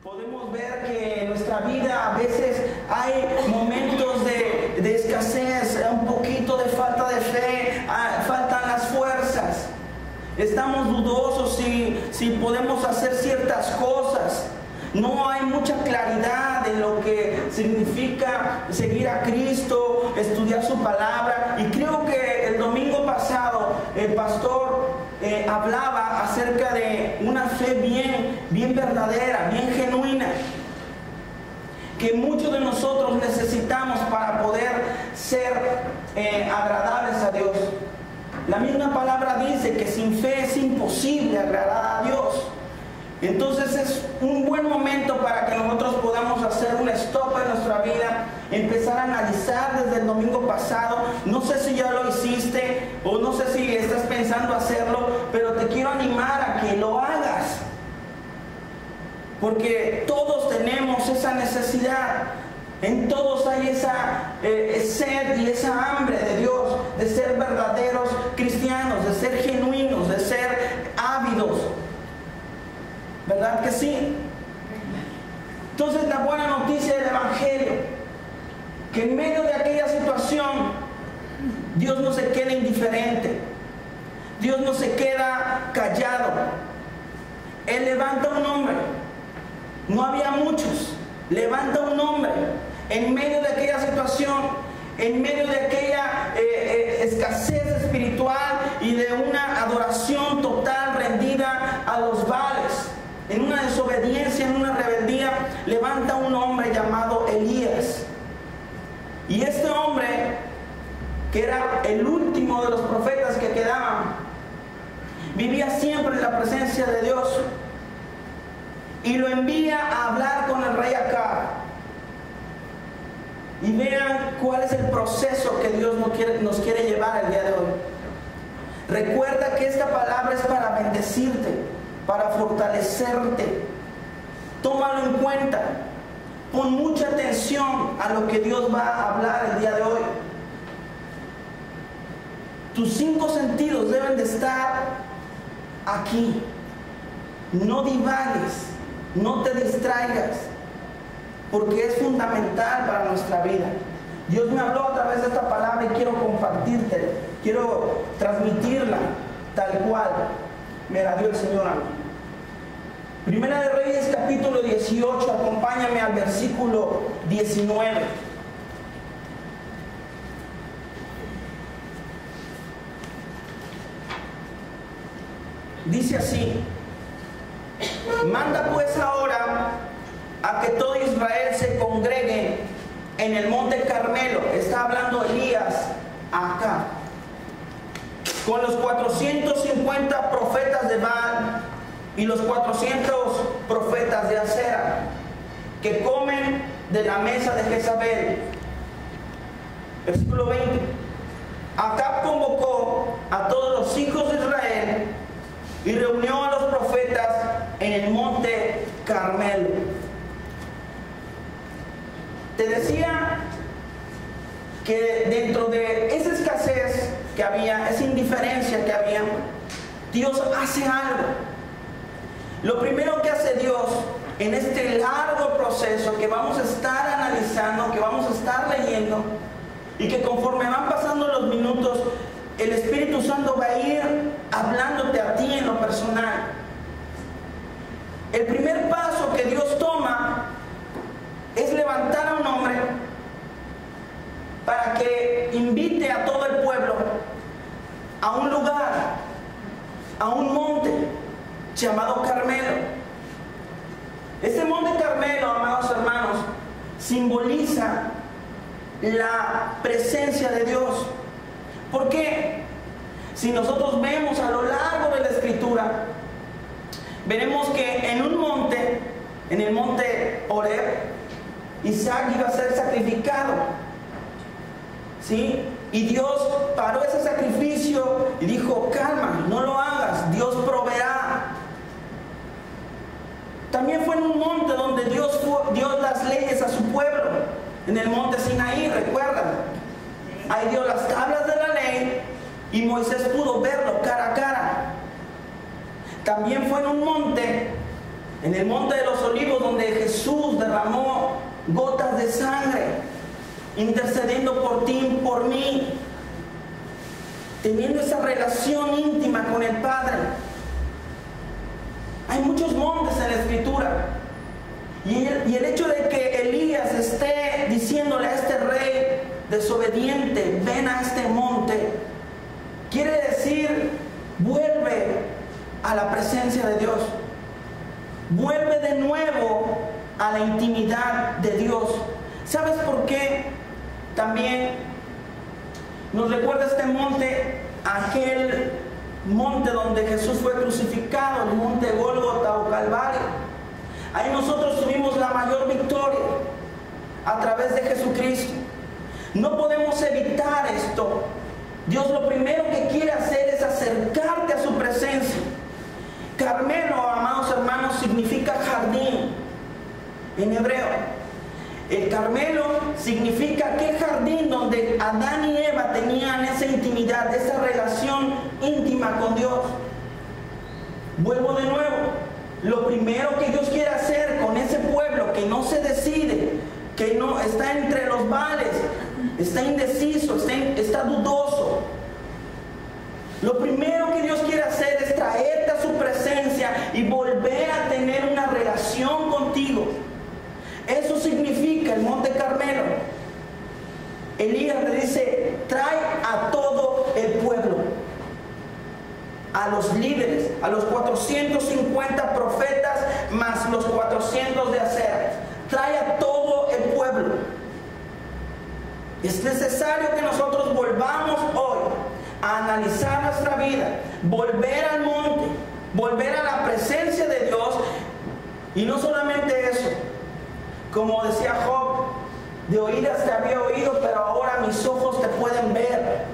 podemos ver que en nuestra vida a veces hay momentos de escasez, un poquito de falta de fe, faltan las fuerzas. Estamos dudosos si podemos hacer ciertas cosas. No hay mucha claridad en lo que significa seguir a Cristo, estudiar su palabra. Y creo que el domingo pasado el pastor hablaba acerca de una fe bien verdadera, bien genuina, que muchos de nosotros necesitamos para poder ser agradables a Dios. La misma palabra dice que sin fe es imposible agradar a Dios. Entonces es un buen momento para que nosotros podamos hacer un stop en nuestra vida, empezar a analizar desde el domingo pasado. No sé si ya lo hiciste o no sé si estás pensando hacerlo, pero te quiero animar a que lo hagas, porque todos tenemos esa necesidad. En todos hay esa sed y esa hambre de Dios, de ser verdaderos cristianos, de ser genuinos, de ser ávidos. ¿Verdad que sí? Entonces la buena noticia del Evangelio, que en medio de aquella situación Dios no se queda indiferente, Dios no se queda callado. Él levanta un hombre, no había muchos, levanta un hombre en medio de aquella situación, en medio de aquella escasez espiritual y de una adoración total rendida a los Baales. En una desobediencia, en una rebeldía, levanta un hombre llamado Elías. Y este hombre, que era el último de los profetas que quedaban, vivía siempre en la presencia de Dios. Y lo envía a hablar con el rey Acab. Y vean cuál es el proceso que Dios nos quiere llevar el día de hoy. Recuerda que esta palabra es para bendecirte, para fortalecerte. Tómalo en cuenta. Pon mucha atención a lo que Dios va a hablar el día de hoy. Tus 5 sentidos deben de estar aquí. No divagues, no te distraigas, porque es fundamental para nuestra vida. Dios me habló a través de esta palabra y quiero compartirte, quiero transmitirla tal cual me la dio el Señor a mí. Primera de Reyes capítulo 18, acompáñame al versículo 19. Dice así: manda pues ahora a que todo Israel se congregue en el monte Carmelo. Está hablando Elías acá, con los 450 profetas de Baal y los 400 profetas de Acera, que comen de la mesa de Jezabel. Versículo 20. Acab convocó a todos los hijos de Israel y reunió a los profetas en el monte Carmelo. Te decía que dentro de esa escasez que había, esa indiferencia que había, Dios hace algo. Lo primero que hace Dios en este largo proceso que vamos a estar analizando, que vamos a estar leyendo, y que conforme van pasando los minutos, el Espíritu Santo va a ir hablándote a ti en lo personal. El primer paso que Dios toma es levantar a un hombre para que invite a todo el pueblo a un lugar, a un monte llamado Carmelo. Este monte Carmelo, amados hermanos, simboliza la presencia de Dios. ¿Por qué? Si nosotros vemos a lo largo de la Escritura, veremos que en un monte, en el monte Horeb, Isaac iba a ser sacrificado, ¿sí? Y Dios paró ese sacrificio y dijo: calma, no lo hagas, Dios proveerá. También fue en un monte donde Dios dio las leyes a su pueblo, en el monte Sinaí, recuerdan. Ahí dio las tablas de la ley y Moisés pudo verlo cara a cara. También fue en un monte En el monte de los olivos, donde Jesús derramó gotas de sangre, intercediendo por ti y por mí, teniendo esa relación íntima con el Padre. Hay muchos montes en la Escritura, y el hecho de que Elías esté diciéndole a este rey desobediente, ven a este monte, quiere decir, vuelve a la presencia de Dios, vuelve de nuevo a la intimidad de Dios. ¿Sabes por qué? También nos recuerda este monte, aquel monte donde Jesús fue crucificado, el monte Gólgota o Calvario. Ahí nosotros tuvimos la mayor victoria a través de Jesucristo. No podemos evitar esto. Dios lo primero que quiere hacer es acercarte a su presencia. Carmelo, amados hermanos, significa jardín en hebreo. El Carmelo significa aquel jardín donde Adán y Eva tenían esa intimidad, esa relación íntima con Dios. Vuelvo de nuevo. Lo primero que Dios quiere hacer con ese pueblo que no se decide, que no está entre los vales, está indeciso, está dudoso, lo primero que Dios quiere hacer es traerte a su presencia y volver a tener una relación contigo. Eso significa el monte Carmelo. Elías le dice, trae a todo el pueblo, a los líderes, a los 450 profetas más los 400 de Acera. Trae a todo el pueblo. Es necesario que nosotros volvamos hoy a analizar nuestra vida, volver al monte, volver a la presencia de Dios. Y no solamente eso, como decía Job, de oídas te había oído, pero ahora mis ojos te pueden ver.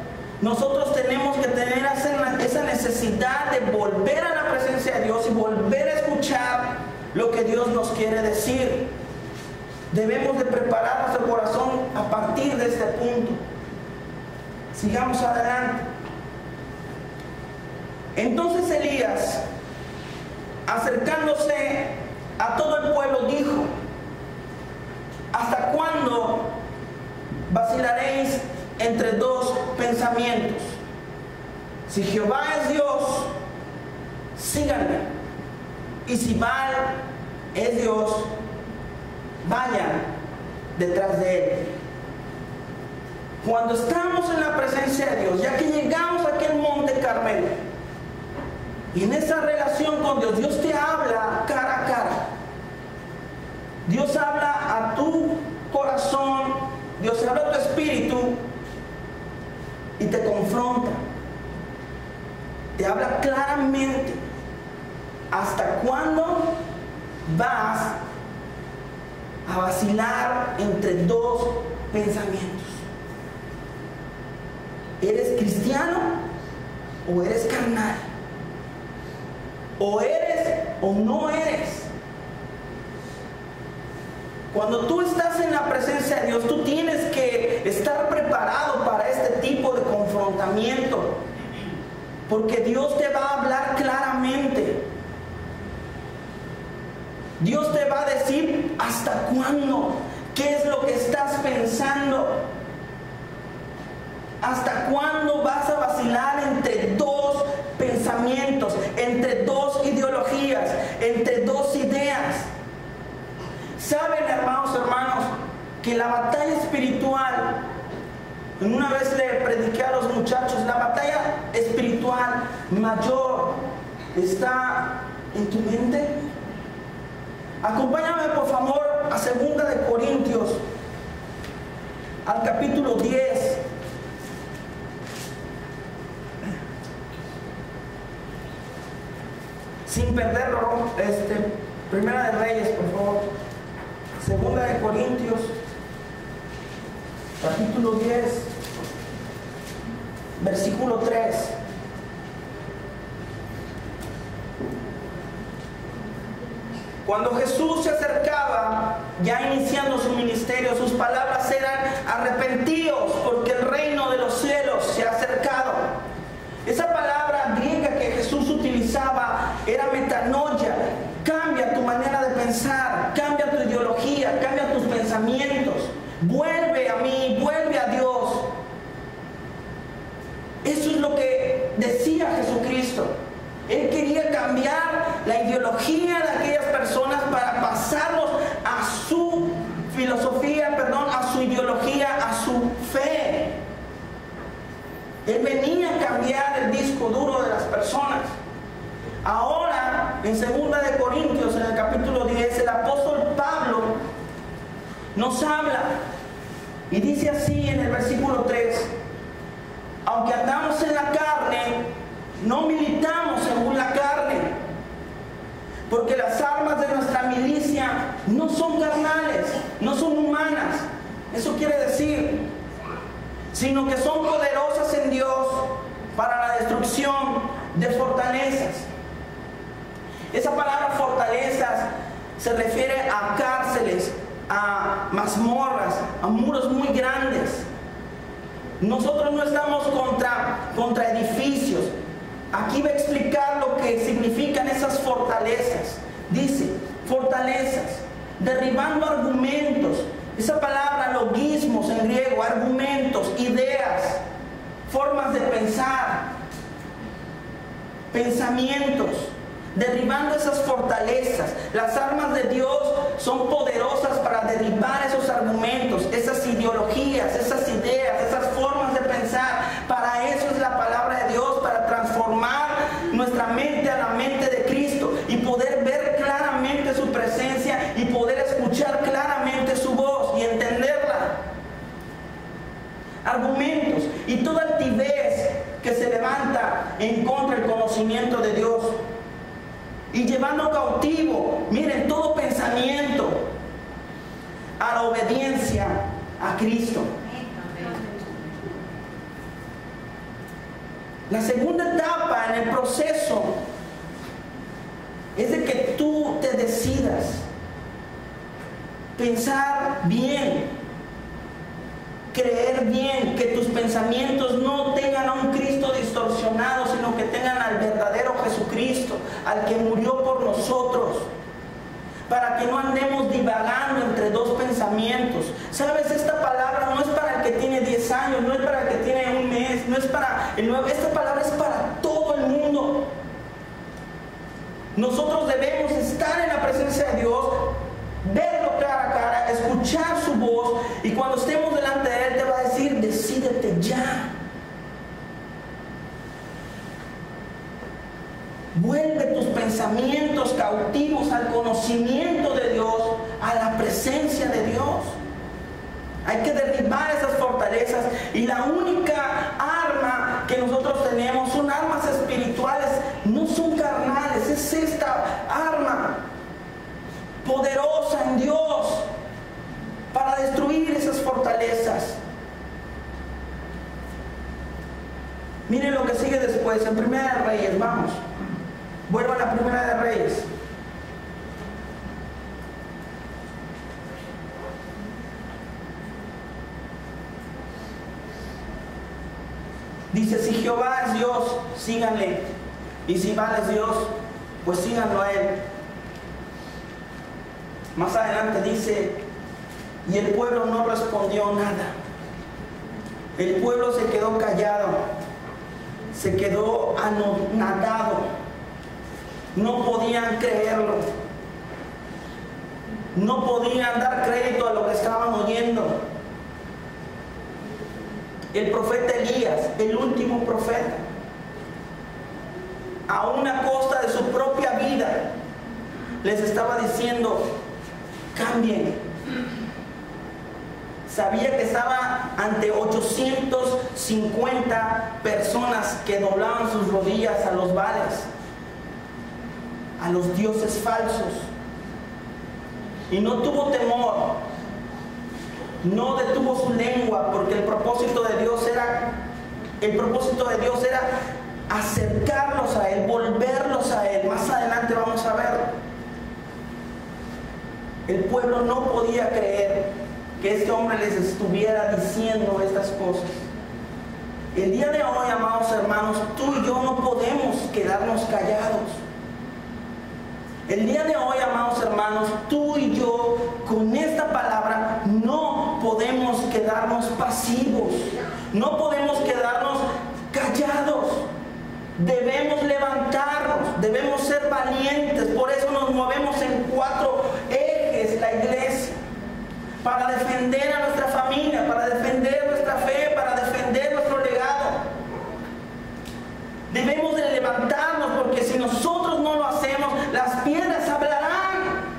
Nosotros tenemos que tener esa necesidad de volver a la presencia de Dios y volver a escuchar lo que Dios nos quiere decir. Debemos de preparar nuestro corazón a partir de este punto. Sigamos adelante. Entonces Elías, acercándose a todo el pueblo, dijo, ¿hasta cuándo vacilaréis entre dos pensamientos? Si Jehová es Dios, síganme, y si Baal es Dios, vayan detrás de él. Cuando estamos en la presencia de Dios, ya que llegamos a aquel monte Carmelo, y en esa relación con Dios, Dios te habla cara a cara. Dios habla a tu corazón, Dios habla a tu espíritu y te confronta. Te habla claramente. ¿Hasta cuándo vas a vacilar entre dos pensamientos? ¿Eres cristiano o eres carnal? ¿O eres o no eres? Cuando tú estás en la presencia de Dios, tú tienes que estar preparado para este tipo de confrontamiento, porque Dios te va a hablar claramente. Dios te va a decir hasta cuándo, qué es lo que estás pensando, hasta cuándo vas a vacilar entre dos pensamientos, entre dos ideologías, entre dos ideas. Saben, hermanos, que la batalla espiritual, una vez le prediqué a los muchachos, la batalla espiritual mayor está en tu mente. Acompáñame por favor a 2 de Corintios, al capítulo 10. Sin perderlo, Primera de Reyes, por favor. 2 de Corintios, capítulo 10, versículo 3. Cuando Jesús se acercaba, ya iniciando su ministerio, sus palabras eran: arrepentíos, porque el reino de los cielos se ha acercado. Esa palabra griega que Jesús utilizaba era metanoia. Cambia tu manera vuelve a mí, vuelve a Dios. Eso es lo que decía Jesucristo. Él quería cambiar la ideología de aquellas personas para pasarlos a su filosofía, a su ideología, a su fe. Él venía a cambiar el disco duro de las personas. Ahora, en 2 de Corintios, en el capítulo 10, el apóstol Pablo nos habla y dice así en el versículo 3: aunque andamos en la carne, no militamos según la carne, porque las armas de nuestra milicia no son carnales, no son humanas. Eso quiere decir, sino que son poderosas en Dios para la destrucción de fortalezas. Esa palabra fortalezas se refiere a cárceles, a mazmorras, a muros muy grandes. Nosotros no estamos contra edificios. Aquí va a explicar lo que significan esas fortalezas. Dice, fortalezas, derribando argumentos. Esa palabra, logismos en griego, argumentos, ideas, formas de pensar, pensamientos, derribando esas fortalezas. Las armas de Dios son poderosas para derribar esos argumentos, esas ideologías, esas ideas, esas formas de pensar. Para eso es la palabra de Dios, para transformar nuestra mente a la mente de Cristo y poder ver claramente su presencia y poder escuchar claramente su voz y entenderla. Argumentos y toda altivez que se levanta en contra del conocimiento de Dios, y llevando cautivo, miren, todo pensamiento a la obediencia a Cristo. La segunda etapa en el proceso es de que tú te decidas pensar bien, creer bien, que tus pensamientos no tengan a un Cristo distorsionado, sino que tengan al verdadero Jesucristo, al que murió por nosotros, para que no andemos divagando entre dos pensamientos. ¿Sabes? Esta palabra no es para el que tiene 10 años, no es para el que tiene un mes, no es para el nuevo. Esta palabra es para todo el mundo. Nosotros debemos estar en la presencia de Dios, verlo cara a cara, escuchar su voz, y cuando estemos delante de Él te va a decir: decídete ya. Vuelve tus pensamientos cautivos al conocimiento de Dios, a la presencia de Dios. Hay que derribar esas fortalezas, y la única arma que nosotros tenemos son armas espirituales, no son carnales. Es esta arma poderosa en Dios para destruir esas fortalezas. Miren lo que sigue después, en Primera de Reyes, vamos. Vuelvo a la Primera de Reyes. Dice: si Jehová es Dios, síganle, y si Baal es Dios, pues síganlo a él. Más adelante dice: y el pueblo no respondió nada. El pueblo se quedó callado, se quedó anonadado. No podían creerlo, no podían dar crédito a lo que estaban oyendo. El profeta Elías, el último profeta, a una costa de su propia vida, les estaba diciendo: cambien. Sabía que estaba ante 850 personas que doblaban sus rodillas a los Baales, a los dioses falsos, y no tuvo temor, no detuvo su lengua, porque el propósito de Dios era acercarlos a Él, volverlos a Él. Más adelante vamos a ver. El pueblo no podía creer que este hombre les estuviera diciendo estas cosas. El día de hoy, amados hermanos, tú y yo no podemos quedarnos callados. El día de hoy, amados hermanos, tú y yo con esta palabra no podemos No podemos quedarnos callados. Debemos levantarnos, debemos ser valientes. Por eso nos movemos en 4 ejes la iglesia. Para defender a nuestra familia, para defender nuestra fe, para defender nuestro legado. Debemos de levantarnos, porque si nosotros no lo hacemos, las piedras hablarán.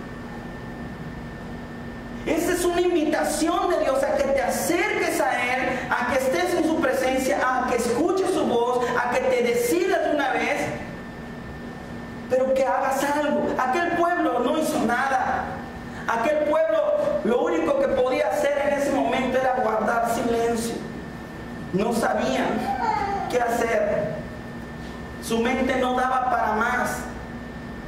Esta es una invitación de Dios a que te acerques a Él, a que estés en su presencia, a que escuches su voz, a que te decidas de una vez, pero que hagas algo. Aquel pueblo no hizo nada. Aquel pueblo lo único que podía hacer en ese momento era guardar silencio. No sabían qué hacer. Su mente no daba para más,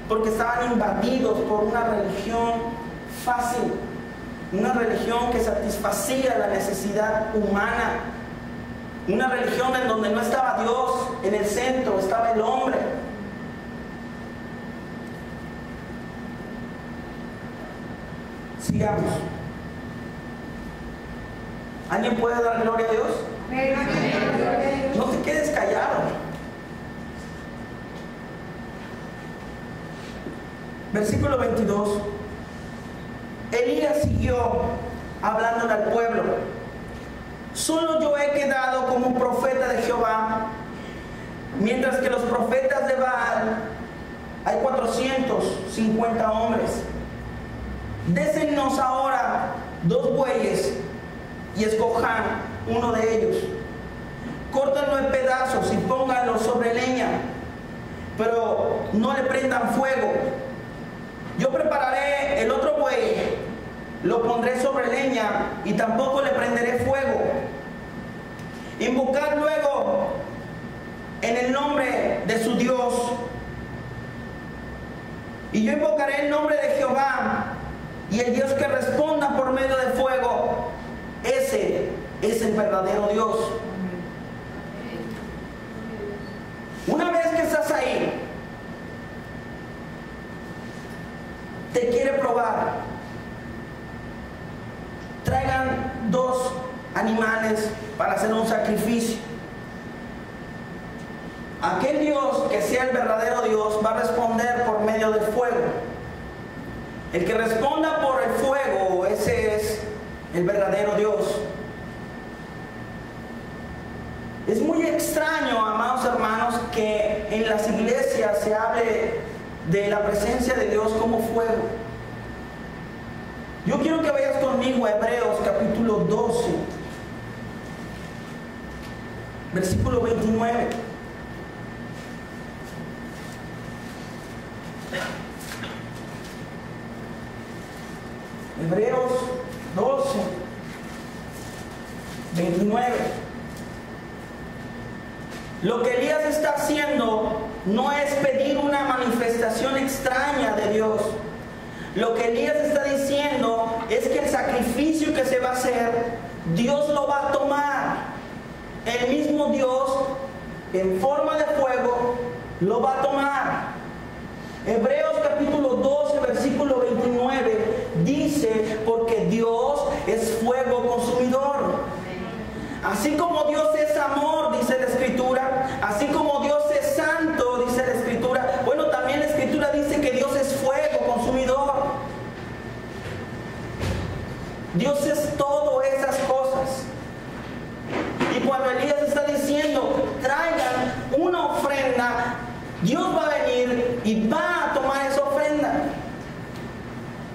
porque estaban invadidos por una religión fácil, una religión que satisfacía la necesidad humana, una religión en donde no estaba Dios en el centro, estaba el hombre. Sigamos. ¿Alguien puede dar gloria a Dios? No te quedes callado. Versículo 22. Elías siguió hablándole al pueblo. Solo yo he quedado como profeta de Jehová, mientras que los profetas de Baal hay 450 hombres. Désennos ahora 2 bueyes y escojan uno de ellos. Córtenlo en pedazos y pónganlo sobre leña, pero no le prendan fuego. Yo prepararé el otro buey, lo pondré sobre leña y tampoco le prenderé fuego. Invocar luego en el nombre de su Dios. Y yo invocaré el nombre de Jehová, y el Dios que responda por medio de fuego, ese es el verdadero Dios. Una vez que estás ahí, te quiere probar. Traigan 2 animales para hacer un sacrificio. Aquel Dios que sea el verdadero Dios va a responder por medio del fuego. El que responda por el fuego, ese es el verdadero Dios. Es muy extraño, amados hermanos, que en las iglesias se hable de la presencia de Dios como fuego. Yo quiero que vayas conmigo a Hebreos capítulo 12, versículo 29. Hebreos 12, 29. Lo que Elías está haciendo no es pedir una manifestación extraña de Dios. Lo que Elías está diciendo es que el sacrificio que se va a hacer, Dios lo va a tomar. El mismo Dios, en forma de fuego, lo va a tomar. Hebreos capítulo 12, versículo 29 dice: porque Dios es fuego consumidor. Así como Dios es amor, dice la Escritura, así como Dios es santo, dice la Escritura, bueno, también la Escritura dice que Dios es fuego consumidor. Dios es todas esas cosas. Y cuando Elías está diciendo, traigan una ofrenda, Dios va a venir y va a tomar esa ofrenda.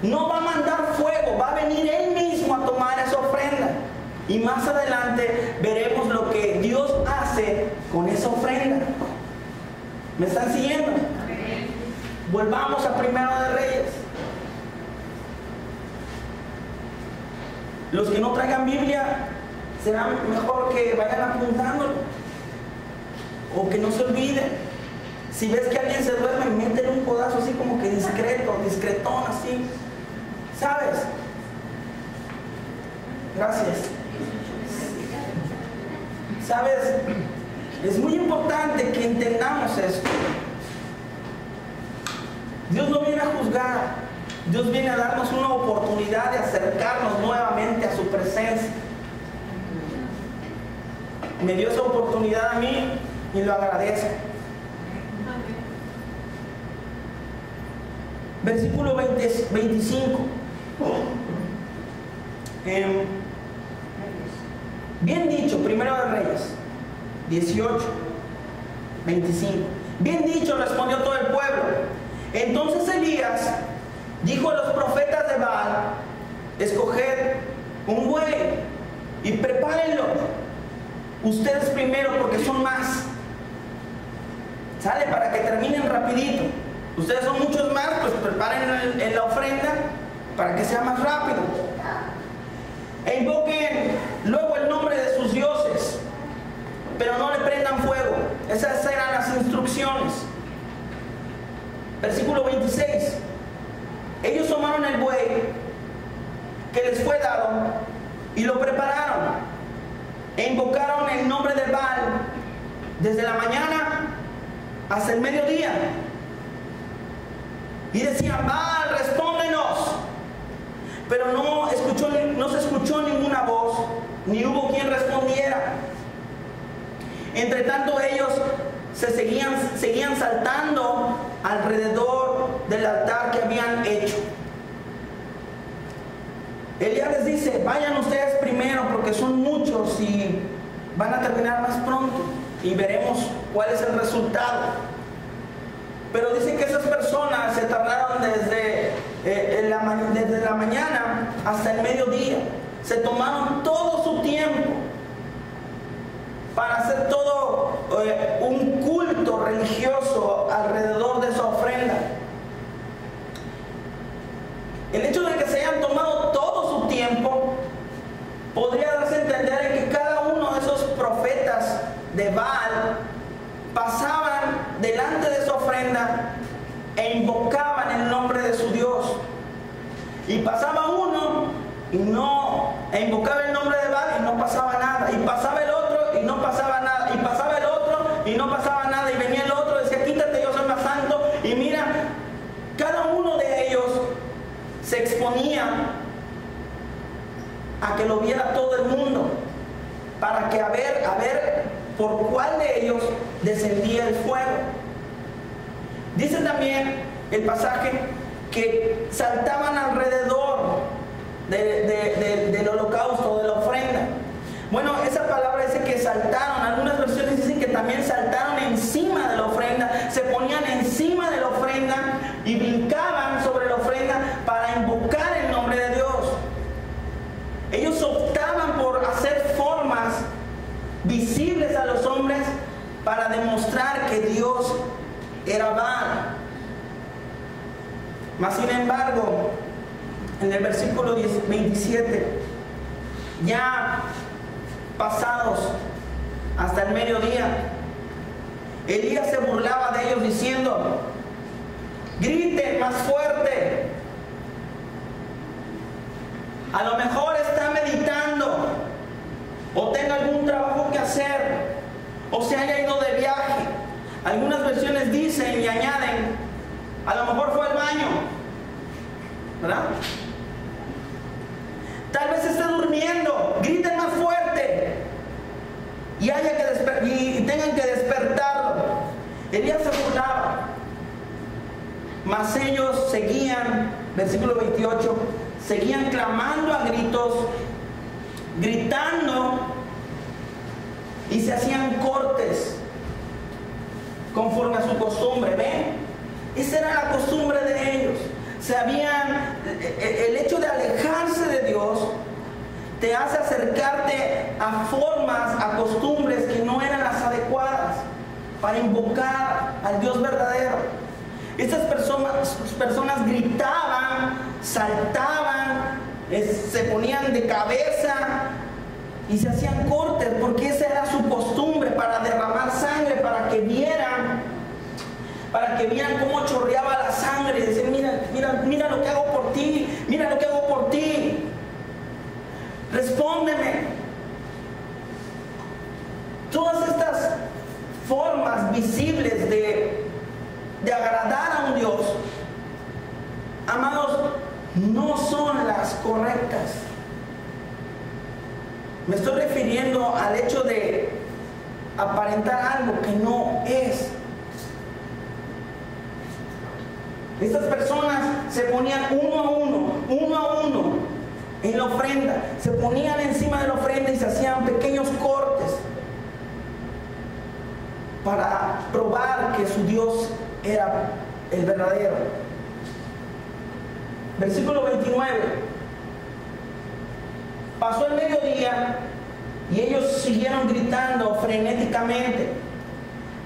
No va a mandar fuego, va a venir Él mismo a tomar esa ofrenda. Y más adelante veremos lo que Dios hace con esa ofrenda. ¿Me están siguiendo? Volvamos a Primero de Reyes. Los que no traigan Biblia, será mejor que vayan apuntándolo, o que no se olviden. Si ves que alguien se duerme, métele un codazo así como que discreto, discretón así, ¿sabes? Gracias. ¿Sabes? Es muy importante que entendamos esto. Dios no viene a juzgar. Dios viene a darnos una oportunidad de acercarnos nuevamente a su presencia. me dio esa oportunidad a mí y lo agradezco. Versículo 25. Bien dicho, Primero de Reyes 18, 25. Bien dicho, respondió todo el pueblo. Entonces Elías dijo a los profetas de Baal: escoged un buey y prepárenlo ustedes primero, porque son más. Sale, para que terminen rapidito. Ustedes son muchos más, pues preparen en la ofrenda para que sea más rápido. E invoquen luego el nombre de sus dioses, pero no le prendan fuego. Esas eran las instrucciones. Versículo 26. Ellos tomaron el buey que les fue dado y lo prepararon e invocaron el nombre de Baal desde la mañana hasta el mediodía. Y decían: Baal, respóndenos. Pero no se escuchó ninguna voz, ni hubo quien respondiera. Entre tanto ellos seguían saltando alrededor del altar que habían hecho. Elías les dice: vayan ustedes primero, porque son muchos y van a terminar más pronto, y veremos cuál es el resultado. Pero dice que esas personas se tardaron desde la mañana hasta el mediodía. Se tomaron todo su tiempo para hacer todo un culto religioso alrededor de esa ofrenda. El hecho de que se hayan tomado todo su tiempo podría darse a entender en que cada uno de esos profetas de Baal pasaban delante de su ofrenda e invocaban el nombre de su Dios. Y pasaba uno e invocaba el nombre de Baal y no pasaba nada. Y pasaba el otro y no pasaba nada. Y pasaba el otro y no pasaba nada. Y venía el otro y decía: quítate, yo soy más santo. Y mira, cada uno de ellos se exponía a que lo viera todo el mundo, para que a ver por cuál de ellos descendía el fuego. Dice también el pasaje que saltaban alrededor del holocausto, de la ofrenda. Bueno, esa palabra dice que saltaron. Algunas versiones dicen que también saltaron encima de la ofrenda, se ponían encima de la ofrenda y brincaban sobre la ofrenda para invocar el nombre de Dios. Ellos optaban por hacer formas visibles a los hombres para demostrar que Dios era Baal. Mas sin embargo, en el versículo 27, ya pasados hasta el mediodía, Elías se burlaba de ellos diciendo: griten más fuerte. A lo mejor está meditando, o tenga algún trabajo que hacer, o se haya ido de viaje. Algunas versiones dicen y añaden: a lo mejor fue al baño, ¿verdad? Tal vez esté durmiendo. Griten más fuerte y tengan que despertarlo. Elías se burlaba, mas ellos seguían, versículo 28, seguían clamando a gritos, gritando, y se hacían cortes conforme a su costumbre. ¿Ven? Esa era la costumbre de ellos. El hecho de alejarse de Dios te hace acercarte a formas, a costumbres que no eran las adecuadas para invocar al Dios verdadero. Estas personas gritaban, saltaban, se ponían de cabeza y se hacían cortes, porque esa era su costumbre, para derramar sangre, para que vieran cómo chorreaba la sangre y decían: mira lo que hago por ti, mira lo que hago por ti, respóndeme. Todas estas formas visibles de agradar a un Dios, amados, no son las correctas. Me estoy refiriendo al hecho de aparentar algo que no es. Estas personas se ponían uno a uno en la ofrenda, se ponían encima de la ofrenda y se hacían pequeños cortes para probar que su Dios era el verdadero. Versículo 29. Pasó el mediodía y ellos siguieron gritando frenéticamente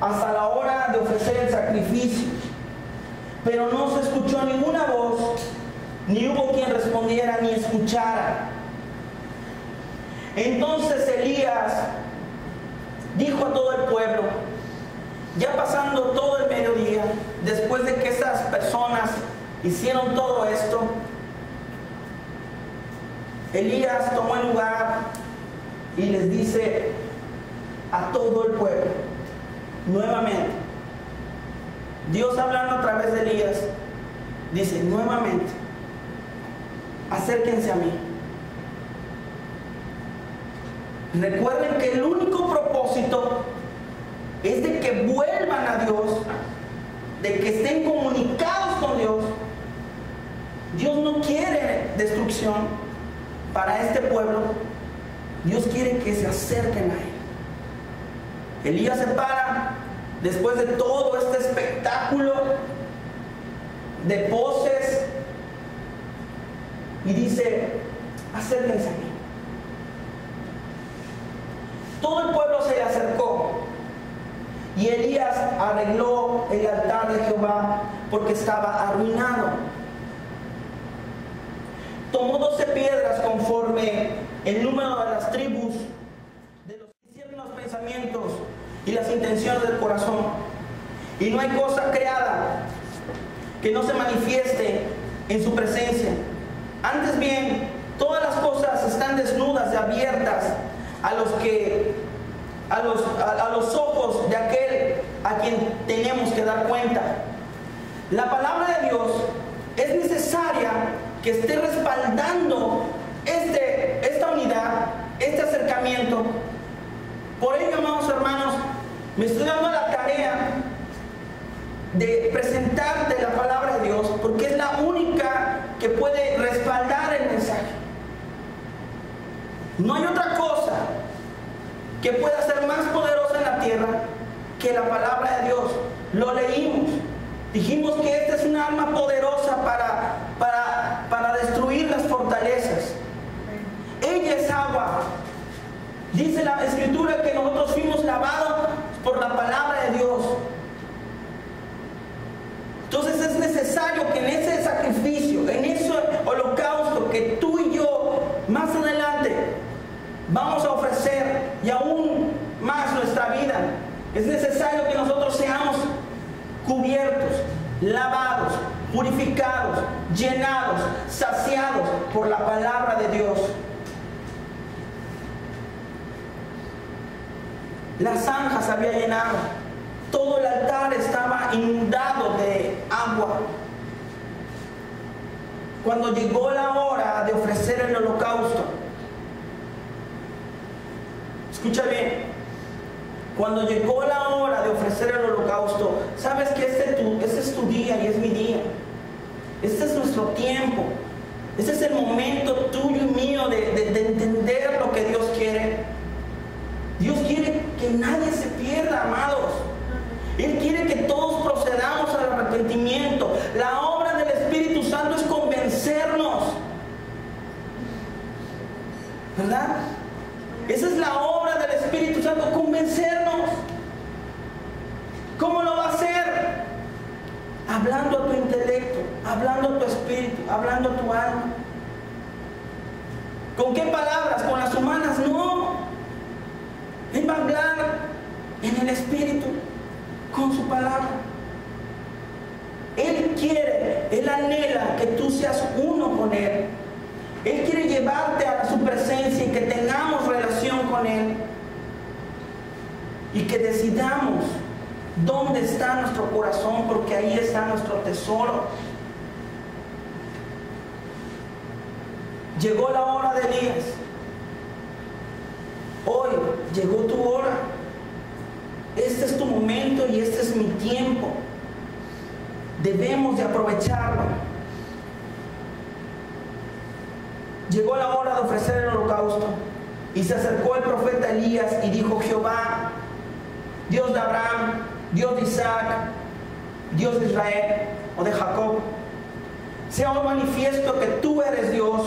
hasta la hora de ofrecer el sacrificio, pero no se escuchó ninguna voz, ni hubo quien respondiera ni escuchara. Entonces Elías dijo a todo el pueblo, ya pasando todo el mediodía, después de que esas personas hicieron todo esto, Elías tomó el lugar y les dice a todo el pueblo, nuevamente, Dios hablando a través de Elías, dice nuevamente, acérquense a mí. Recuerden que el único propósito es de que vuelvan a Dios, de que estén comunicados con Dios. Dios no quiere destrucción para este pueblo. Dios quiere que se acerquen a Él. Elías se para después de todo este espectáculo de poses y dice, acérquense a mí. Todo el pueblo se le acercó y Elías arregló el altar de Jehová porque estaba arruinado. Tomó 12 piedras conforme el número de las tribus de los que hicieron los pensamientos y las intenciones del corazón. Y no hay cosa creada que no se manifieste en su presencia. Antes bien, todas las cosas están desnudas y abiertas a los ojos de aquel a quien tenemos que dar cuenta. La palabra de Dios es necesaria que esté respaldando esta unidad, este acercamiento. Por ello, amados hermanos, me estoy dando la tarea de presentarte la palabra de Dios, porque es la única que puede respaldar el mensaje. No hay otra cosa que pueda ser más poderosa en la tierra que la palabra de Dios. Lo leímos, dijimos que esta es una arma poderosa para destruir las fortalezas. Ella es agua. Dice la Escritura que nosotros fuimos lavados por la palabra de Dios. Entonces es necesario que en ese sacrificio, en ese holocausto que tú y yo más adelante vamos a ofrecer, y aún más nuestra vida, es necesario que nosotros seamos cubiertos, lavados, purificados, llenados, saciados por la palabra de Dios. La zanja se había llenado, todo el altar estaba inundado de agua. Cuando llegó la hora de ofrecer el holocausto, escucha bien, cuando llegó la hora de ofrecer el holocausto, sabes que este es tu día y es mi día. Este es nuestro tiempo. Este es el momento tuyo y mío de entender lo que Dios quiere. Dios quiere que nadie se pierda, amados. Él quiere que todos procedamos al arrepentimiento. La obra del Espíritu Santo es convencernos, ¿verdad? Esa es la obra del Espíritu Santo, convencernos. ¿Cómo lo va a hacer? Hablando a tu intelecto, hablando a tu espíritu, hablando a tu alma. ¿Con qué palabras? ¿Con las humanas? No. Él va a hablar en el Espíritu, con su palabra. Él quiere, Él anhela que tú seas uno con Él. Él quiere llevarte a su presencia y que tengamos relación con Él. Y que decidamos dónde está nuestro corazón, porque ahí está nuestro tesoro. Llegó la hora de Elías. Hoy llegó tu hora. este es tu momento y este es mi tiempo. Debemos de aprovecharlo. Llegó la hora de ofrecer el holocausto y se acercó el profeta Elías y dijo: Jehová, Dios de Abraham, Dios de Isaac, Dios de Israel o de Jacob, sea hoy manifiesto que tú eres Dios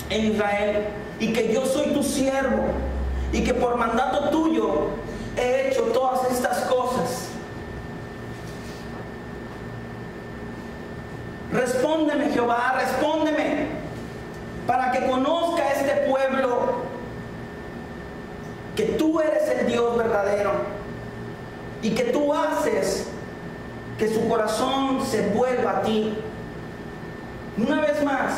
en Israel y que yo soy tu siervo y que por mandato tuyo he hecho todas estas cosas. Respóndeme, Jehová, respóndeme, para que conozca este pueblo que tú eres el Dios verdadero y que tú haces que su corazón se vuelva a ti. Una vez más,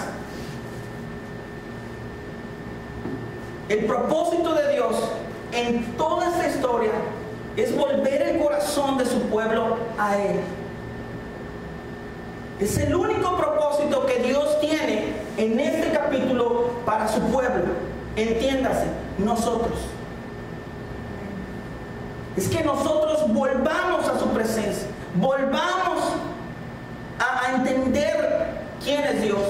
el propósito de Dios en toda esta historia es volver el corazón de su pueblo a Él. Es el único propósito que Dios tiene en este capítulo para su pueblo. Entiéndase, nosotros. Es que nosotros volvamos a su presencia, volvamos a entender quién es Dios.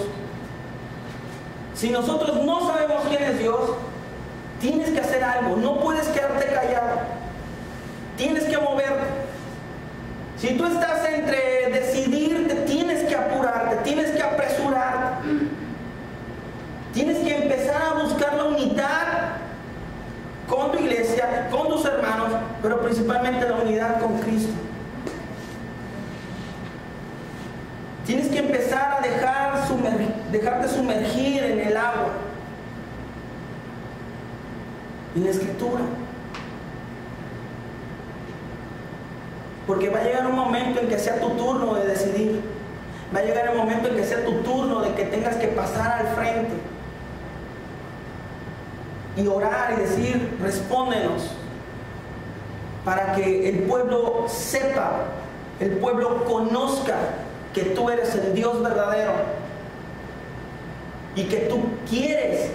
Si nosotros no sabemos quién es Dios, tienes que hacer algo, no puedes quedarte callado, tienes que moverte. Si tú estás entre decidirte, tienes que apurarte, tienes que apresurarte, tienes que empezar a buscar la unidad con tu iglesia, con tus hermanos, pero principalmente la unidad con Cristo. Tienes que empezar a dejarte sumergir en el agua, en la Escritura. Porque va a llegar un momento en que sea tu turno de decidir. Va a llegar el momento en que sea tu turno de que tengas que pasar al frente y orar y decir: respóndenos, para que el pueblo sepa, el pueblo conozca que tú eres el Dios verdadero y que tú quieres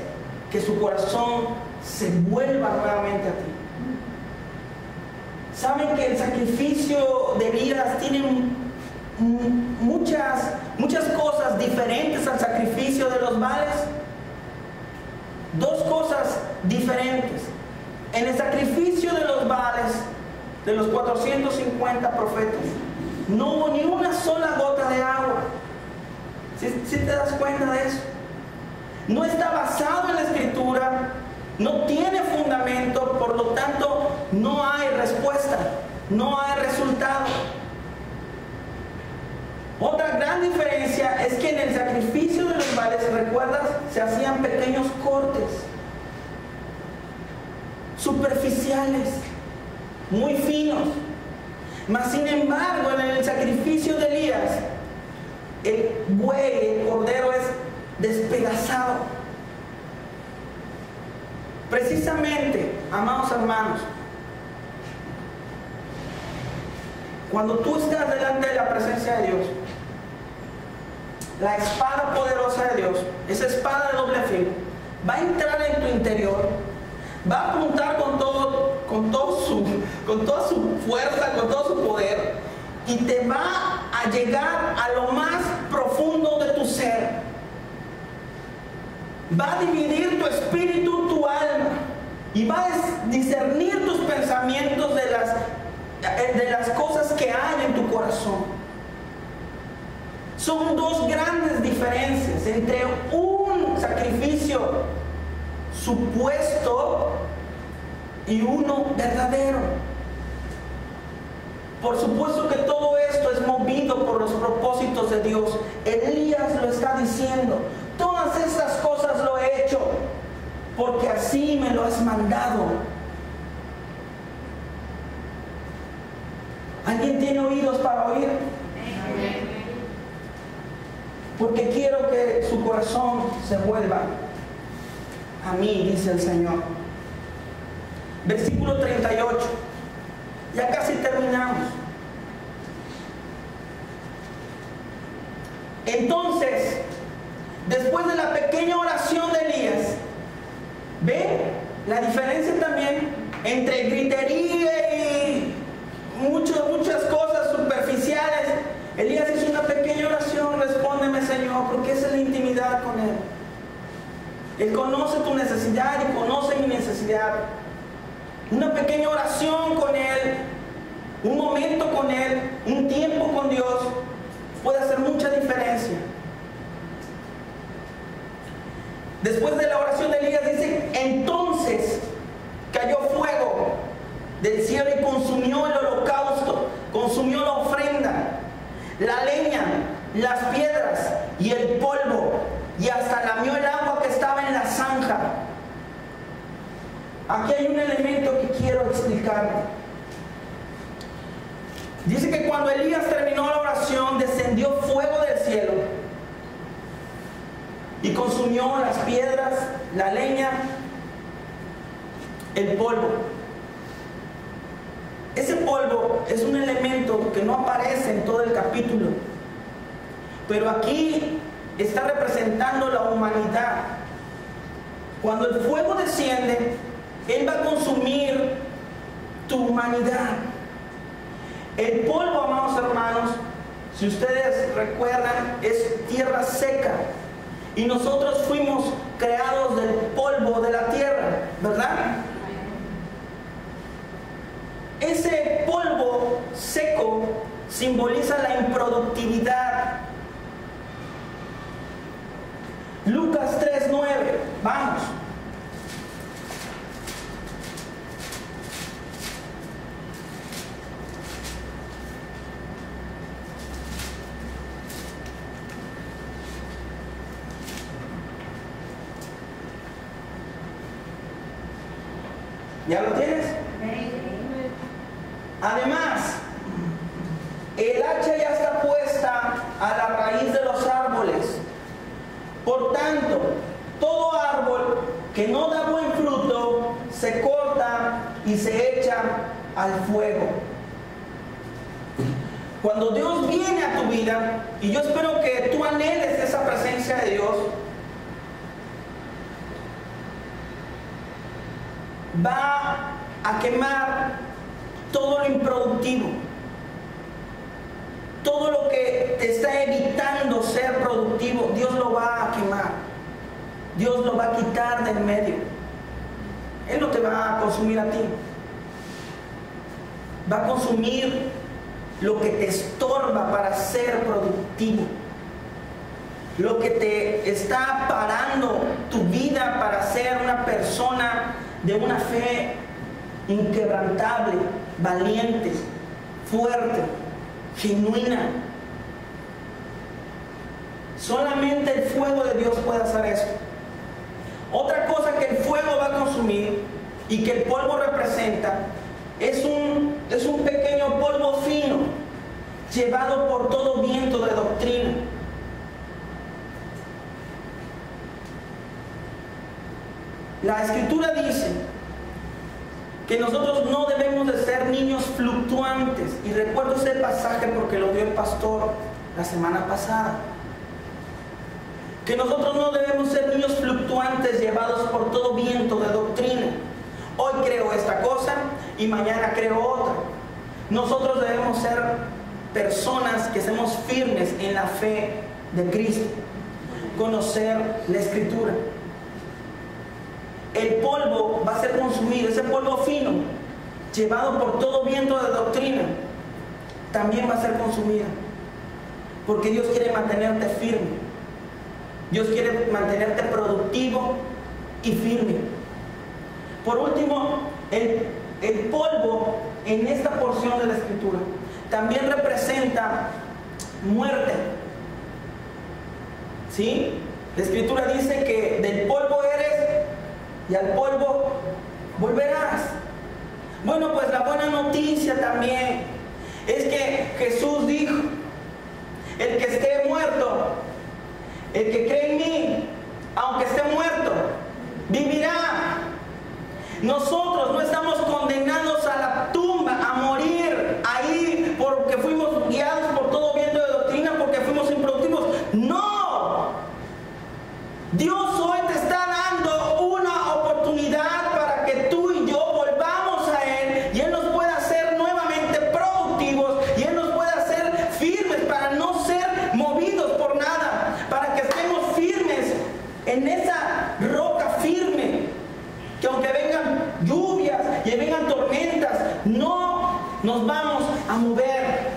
que su corazón se vuelva nuevamente a ti. ¿Saben que el sacrificio de Elías tiene muchas cosas diferentes al sacrificio de los Baales? Dos cosas diferentes. En el sacrificio de los Baales, de los 450 profetas, no hubo ni una sola gota de agua. ¿Sí te das cuenta de eso? No está basado en la Escritura, no tiene fundamento, por lo tanto no hay respuesta, no hay resultado. Otra gran diferencia es que en el sacrificio de los Baales, ¿recuerdas? Se hacían pequeños cortes superficiales, muy finos. Mas sin embargo, en el sacrificio de Elías, el buey, el cordero es despedazado. Precisamente, amados hermanos, cuando tú estás delante de la presencia de Dios, la espada poderosa de Dios, esa espada de doble filo, va a entrar en tu interior, va a apuntar con toda su fuerza, con todo su poder, y te va a llegar a lo más profundo de tu ser. Va a dividir tu espíritu, tu alma, y va a discernir tus pensamientos de las cosas que hay en tu corazón. Son dos grandes diferencias entre un sacrificio supuesto y uno verdadero. Por supuesto que todo esto es movido por los propósitos de Dios. Elías lo está diciendo: todas estas cosas lo he hecho porque así me lo has mandado. ¿Alguien tiene oídos para oír? Porque quiero que su corazón se vuelva a mí, dice el Señor. Versículo 38. Ya casi terminamos. Entonces, después de la pequeña oración de Elías, ¿ven la diferencia también entre gritería Él conoce tu necesidad y conoce mi necesidad. Una pequeña oración con Él, un momento con Él, un tiempo con Dios puede hacer mucha diferencia. Después de la oración de Elías dice, entonces cayó fuego del cielo y consumió el holocausto, consumió la ofrenda, la leña, las piedras y el polvo, y hasta lamió el agua que estaba en la zanja. Aquí hay un elemento que quiero explicar. Dice que cuando Elías terminó la oración, descendió fuego del cielo y consumió las piedras, la leña, el polvo. Ese polvo es un elemento que no aparece en todo el capítulo, pero aquí está representando la humanidad. Cuando el fuego desciende, Él va a consumir tu humanidad. El polvo, amados hermanos, si ustedes recuerdan, es tierra seca. Y nosotros fuimos creados del polvo de la tierra, ¿verdad? Ese polvo seco simboliza la improductividad. Lucas 3:9, vamos. ¿Ya lo tienes? Además, el hacha ya está puesta a la raíz de los árboles. Por tanto, todo árbol que no da buen fruto se corta y se echa al fuego. Cuando Dios viene a tu vida, y yo espero que tú anheles esa presencia de Dios, va a quemar todo lo improductivo, todo lo que te está evitando ser productivo. Dios lo va a quemar, Dios lo va a quitar del medio. Él no te va a consumir a ti, va a consumir lo que te estorba para ser productivo, lo que te está parando tu vida para ser una persona de una fe inquebrantable, valiente, fuerte, genuina. Solamente el fuego de Dios puede hacer esto. Otra cosa que el fuego va a consumir y que el polvo representa es un pequeño polvo fino llevado por todo viento de doctrina. La Escritura dice que nosotros no debemos de ser niños fluctuantes. Y recuerdo ese pasaje porque lo dio el pastor la semana pasada. Que nosotros no debemos ser niños fluctuantes llevados por todo viento de doctrina. Hoy creo esta cosa y mañana creo otra. Nosotros debemos ser personas que seamos firmes en la fe de Cristo. Conocer la Escritura. El polvo va a ser consumido, ese polvo fino, llevado por todo viento de doctrina, también va a ser consumido. Porque Dios quiere mantenerte firme. Dios quiere mantenerte productivo y firme. Por último, el polvo en esta porción de la Escritura también representa muerte. ¿Sí? La Escritura dice que del polvo eres y al polvo volverás. Bueno, pues la buena noticia también es que Jesús dijo: el que esté muerto, el que cree en mí, aunque esté muerto, vivirá. Nosotros no estamos condenados a la tumba, a morir ahí porque fuimos guiados por todo viento de doctrina, porque fuimos improductivos. No. Dios hoy te está dando una oportunidad para que tú y yo volvamos a Él y Él nos pueda hacer nuevamente productivos y Él nos pueda hacer firmes para no ser movidos por nada, para que estemos firmes en esa roca no nos vamos a mover.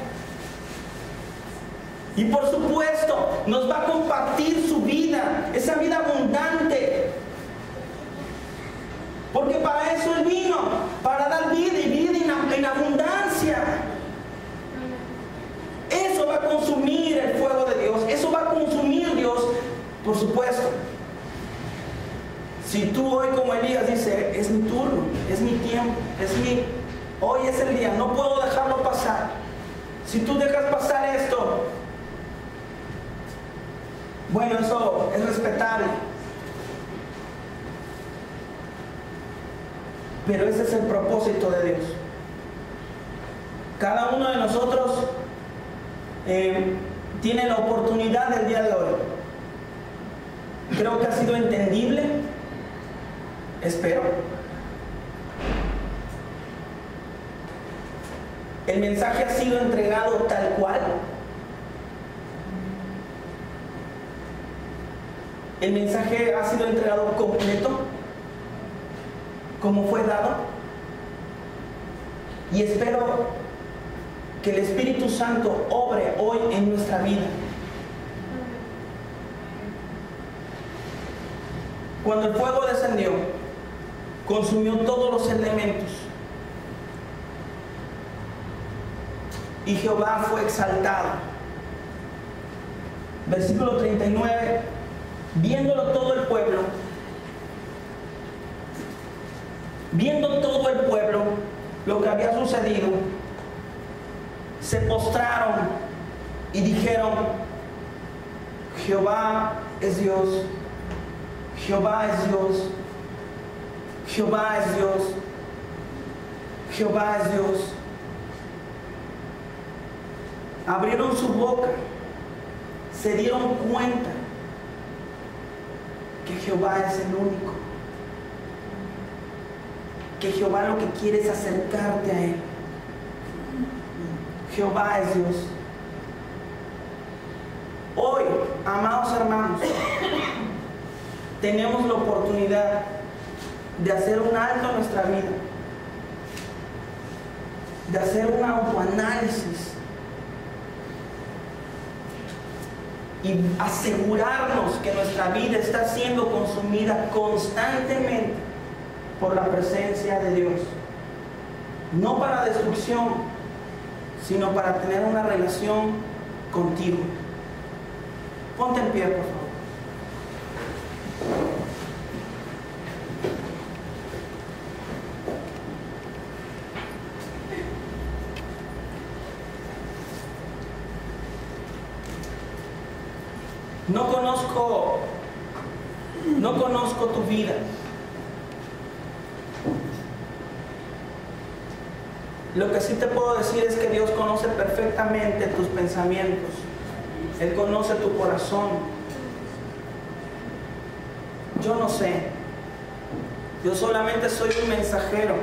Y por supuesto, nos va a compartir su vida, esa vida abundante. Porque para eso Él vino, para dar vida y vida en abundancia. Eso va a consumir el fuego de Dios, eso va a consumir Dios, por supuesto. Si tú hoy como Elías dice, es mi turno, es mi tiempo, hoy es el día, no puedo dejarlo pasar. Si tú dejas pasar esto, bueno, eso es respetable. Pero ese es el propósito de Dios. Cada uno de nosotros tiene la oportunidad del día de hoy. Creo que ha sido entendible. Espero. El mensaje ha sido entregado tal cual. El mensaje ha sido entregado completo, como fue dado. Y espero que el Espíritu Santo obre hoy en nuestra vida. Cuando el fuego descendió, consumió todos los elementos. Y Jehová fue exaltado. Versículo 39. Viendo todo el pueblo, lo que había sucedido, se postraron y dijeron: Jehová es Dios, Jehová es Dios, Jehová es Dios, Jehová es Dios. Abrieron su boca, se dieron cuenta que Jehová es el único, que Jehová lo que quiere es acercarte a Él. Jehová es Dios. Hoy, amados hermanos, tenemos la oportunidad de hacer un alto en nuestra vida, de hacer un autoanálisis y asegurarnos que nuestra vida está siendo consumida constantemente por la presencia de Dios. No para destrucción, sino para tener una relación contigo. Ponte en pie, por favor. No conozco tu vida. Lo que sí te puedo decir es que Dios conoce perfectamente tus pensamientos. Él conoce tu corazón. Yo no sé. Yo solamente soy un mensajero.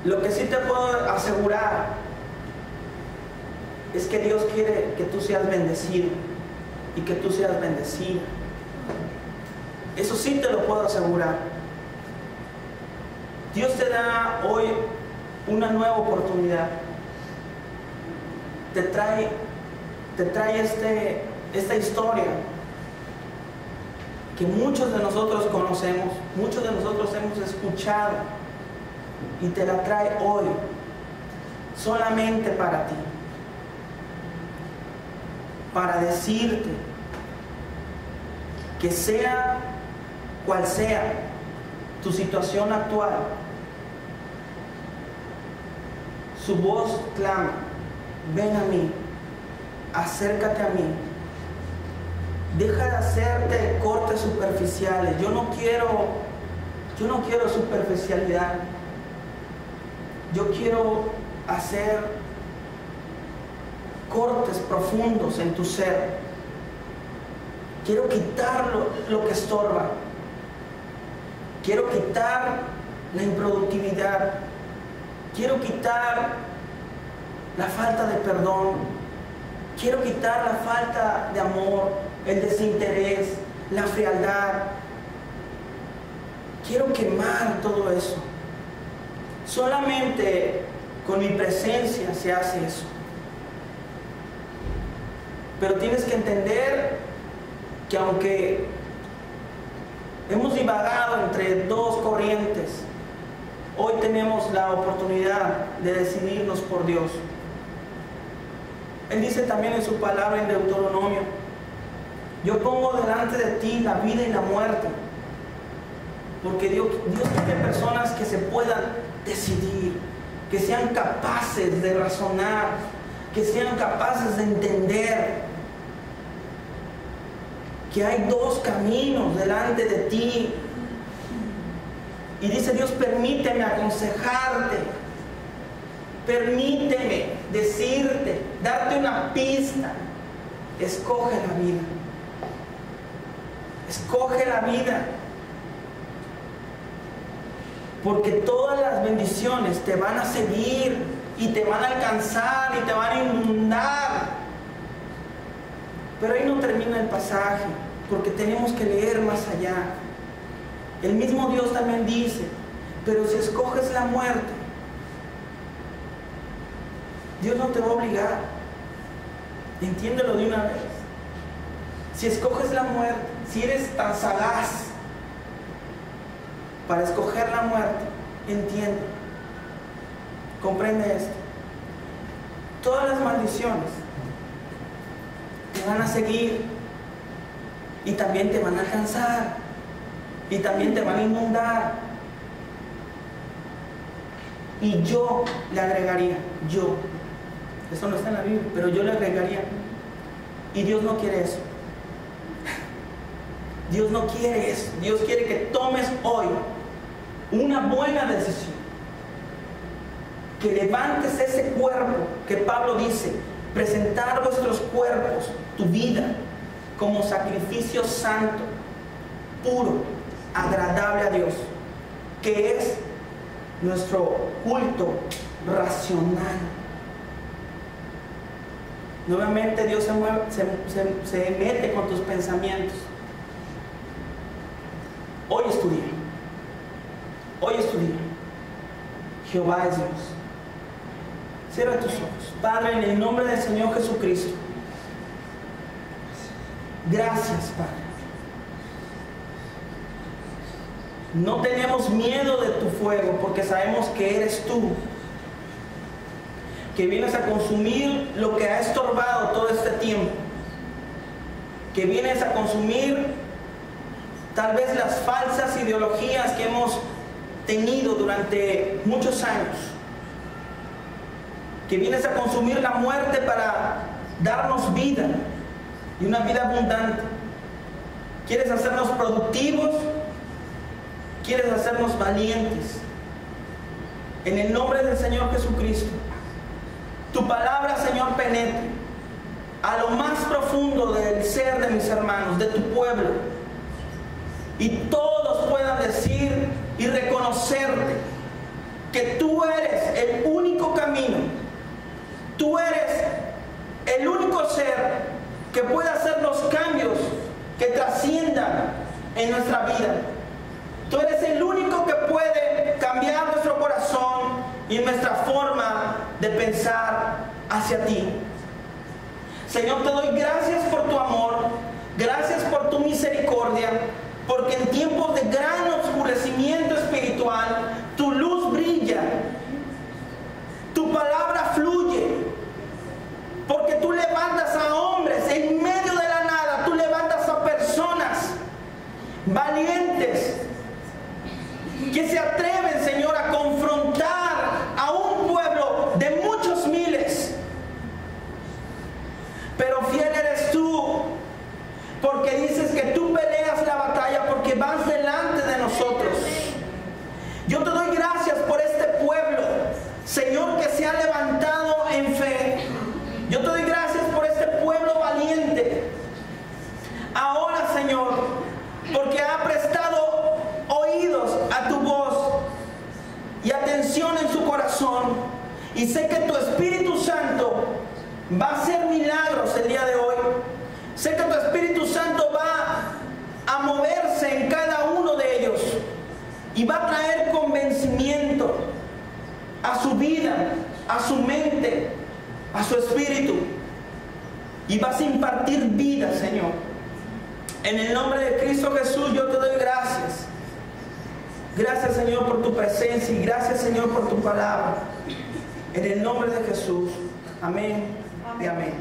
Lo que sí te puedo asegurar es que Dios quiere que tú seas bendecido y que tú seas bendecida. Eso sí te lo puedo asegurar. Dios te da hoy una nueva oportunidad. Te trae esta historia que muchos de nosotros conocemos, muchos de nosotros hemos escuchado, y te la trae hoy solamente para ti, para decirte que sea cual sea tu situación actual, su voz clama: ven a mí, acércate a mí, deja de hacerte cortes superficiales. Yo no quiero superficialidad. Yo quiero hacer cortes profundos en tu ser. Quiero quitar lo que estorba. Quiero quitar la improductividad. Quiero quitar la falta de perdón. Quiero quitar la falta de amor, el desinterés, la frialdad. Quiero quemar todo eso. Solamente con mi presencia se hace eso. Pero tienes que entender que aunque hemos divagado entre dos corrientes, hoy tenemos la oportunidad de decidirnos por Dios. Él dice también en su palabra en Deuteronomio: yo pongo delante de ti la vida y la muerte. Porque Dios quiere personas que se puedan decidir, que sean capaces de razonar, que sean capaces de entender que hay dos caminos delante de ti. Y dice Dios: permíteme aconsejarte, permíteme decirte, darte una pista. Escoge la vida. Escoge la vida. Porque todas las bendiciones te van a seguir y te van a alcanzar y te van a inundar. Pero ahí no termina el pasaje, porque tenemos que leer más allá. El mismo Dios también dice: pero si escoges la muerte, Dios no te va a obligar. Entiéndelo de una vez. Si escoges la muerte, si eres tan sagaz para escoger la muerte, entiende, comprende esto: todas las maldiciones te van a seguir y también te van a alcanzar y también te van a inundar. Y yo le agregaría, eso no está en la Biblia, pero yo le agregaría, y Dios no quiere eso. Dios no quiere eso. Dios quiere que tomes hoy una buena decisión, que levantes ese cuerpo que Pablo dice: presentar vuestros cuerpos, tu vida, como sacrificio santo, puro, agradable a Dios, que es nuestro culto racional. Nuevamente Dios se mete con tus pensamientos. Hoy estudia. Jehová es Dios. Cierra tus ojos. Padre, en el nombre del Señor Jesucristo, gracias, Padre. No tenemos miedo de tu fuego, porque sabemos que eres tú, que vienes a consumir lo que ha estorbado todo este tiempo, que vienes a consumir tal vez las falsas ideologías que hemos tenido durante muchos años, que vienes a consumir la muerte para darnos vida y una vida abundante. Quieres hacernos productivos, quieres hacernos valientes. En el nombre del Señor Jesucristo, tu palabra, Señor, penetre a lo más profundo del ser de mis hermanos, de tu pueblo, y todos puedan decir y reconocerte que tú eres el único camino, tú eres el único ser que puede hacer los cambios que trasciendan en nuestra vida. Tú eres el único que puede cambiar nuestro corazón y nuestra forma de pensar hacia ti. Señor, te doy gracias por tu amor, gracias por tu misericordia, porque en tiempos de gran oscurecimiento espiritual, tu luz brilla, tu palabra fluye, porque tú levantas a hombres en medio de la nada, tú levantas a personas valientes que se atreven, Señor, a confrontar a un pueblo de muchos miles. Pero fiel eres tú, porque dices que tú peleas la batalla, porque vas delante de nosotros. Yo te doy gracias por este pueblo, Señor, que se ha levantado en fe. Yo te doy gracias por este pueblo valiente. Ahora, Señor, porque ha prestado oídos a tu voz y atención en su corazón, y sé que tu Espíritu Santo va a hacer milagros el día de hoy. Sé que tu Espíritu Santo va a moverse en cada uno de ellos y va a traer convencimiento, a su mente, a su espíritu. Y vas a impartir vida, Señor. En el nombre de Cristo Jesús yo te doy gracias. Gracias, Señor, por tu presencia y gracias, Señor, por tu palabra. En el nombre de Jesús. Amén y amén.